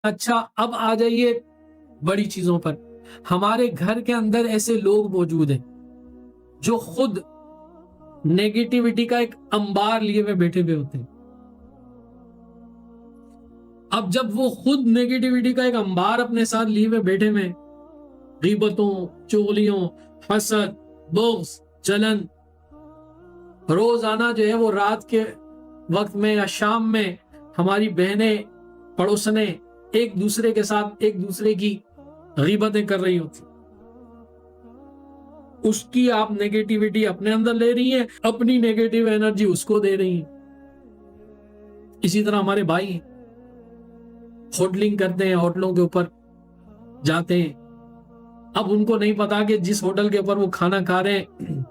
اچھا اب آ جائیے بڑی چیزوں پر. ہمارے گھر کے اندر ایسے لوگ موجود ہیں جو خود نیگیٹیوٹی کا ایک انبار لیے ہوئے بیٹھے ہوئے ہوتے ہیں. اب جب وہ خود نیگیٹیوٹی کا ایک انبار اپنے ساتھ لیے ہوئے بیٹھے ہوئے، غیبتوں، چغلیوں، حسد، بغض، جلن، روزانہ جو ہے وہ رات کے وقت میں یا شام میں ہماری بہنیں پڑوسنے ایک دوسرے کے ساتھ ایک دوسرے کی غیبتیں کر رہی ہوتی، اس کی آپ نیگیٹیوٹی اپنے اندر لے رہی ہیں، اپنی نیگیٹیو انرجی اس کو دے رہی ہیں. اسی طرح ہمارے بھائی ہیں، ہوٹلنگ کرتے ہیں، ہوٹلوں کے اوپر جاتے ہیں. اب ان کو نہیں پتا کہ جس ہوٹل کے اوپر وہ کھانا کھا رہے ہیں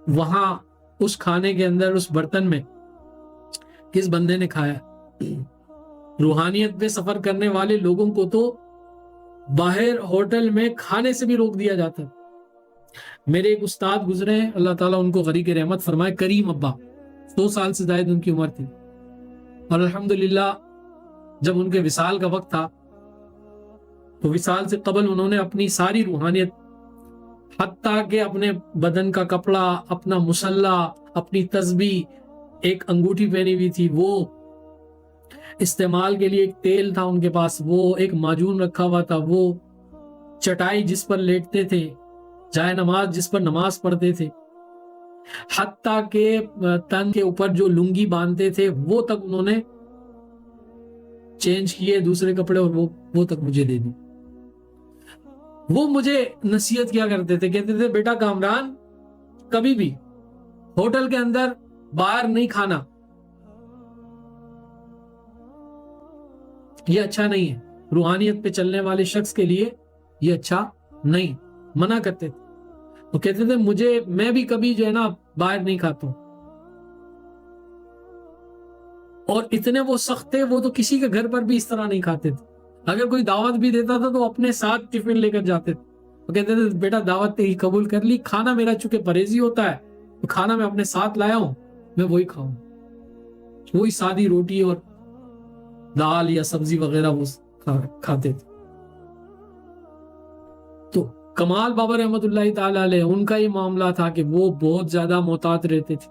وہاں اس کھانے کے اندر اس برتن میں کس بندے نے کھایا. روحانیت پہ سفر کرنے والے لوگوں کو تو باہر ہوٹل میں کھانے سے بھی روک دیا جاتا ہے. میرے ایک استاد گزرے ہیں، اللہ تعالیٰ ان کو غریق رحمت فرمائے، کریم ابا، 100 سال سے زائد ان کی عمر تھی، اور الحمدللہ جب ان کے وصال کا وقت تھا تو وصال سے قبل انہوں نے اپنی ساری روحانیت، حتیٰ کہ اپنے بدن کا کپڑا، اپنا مسلح، اپنی تسبیح، ایک انگوٹھی پہنی ہوئی تھی، وہ استعمال کے لیے ایک تیل تھا ان کے پاس، وہ ایک معجون رکھا ہوا تھا، وہ چٹائی جس پر لیٹتے تھے، جائے نماز جس پر نماز پڑھتے تھے، حتیٰ کہ تن کے اوپر جو لنگی باندھتے تھے وہ تک انہوں نے چینج کیے دوسرے کپڑے، اور وہ تک مجھے دے دی. وہ مجھے نصیحت کیا کرتے تھے، کہتے تھے بیٹا کامران، کبھی بھی ہوٹل کے اندر باہر نہیں کھانا، یہ اچھا نہیں ہے، روحانیت پہ چلنے والے شخص کے لیے یہ اچھا نہیں، منع کرتے تھے. وہ کہتے تھے میں بھی کبھی جو ہے نا باہر نہیں کھاتا ہوں. اور اتنے وہ سخت تھے، وہ تو کسی کے گھر پر بھی اس طرح نہیں کھاتے تھے. اگر کوئی دعوت بھی دیتا تھا تو اپنے ساتھ ٹفن لے کر جاتے تھے. وہ کہتے تھے بیٹا دعوت تیری قبول کر لی، کھانا میرا چونکہ پرہیزی ہوتا ہے تو کھانا میں اپنے ساتھ لایا ہوں، میں وہی کھاؤں، وہی سادی روٹی اور دال یا سبزی وغیرہ وہ کھاتے تھے. تو کمال بابا رحمت اللہ تعالی علیہ، ان کا یہ معاملہ تھا کہ وہ بہت زیادہ محتاط رہتے تھے.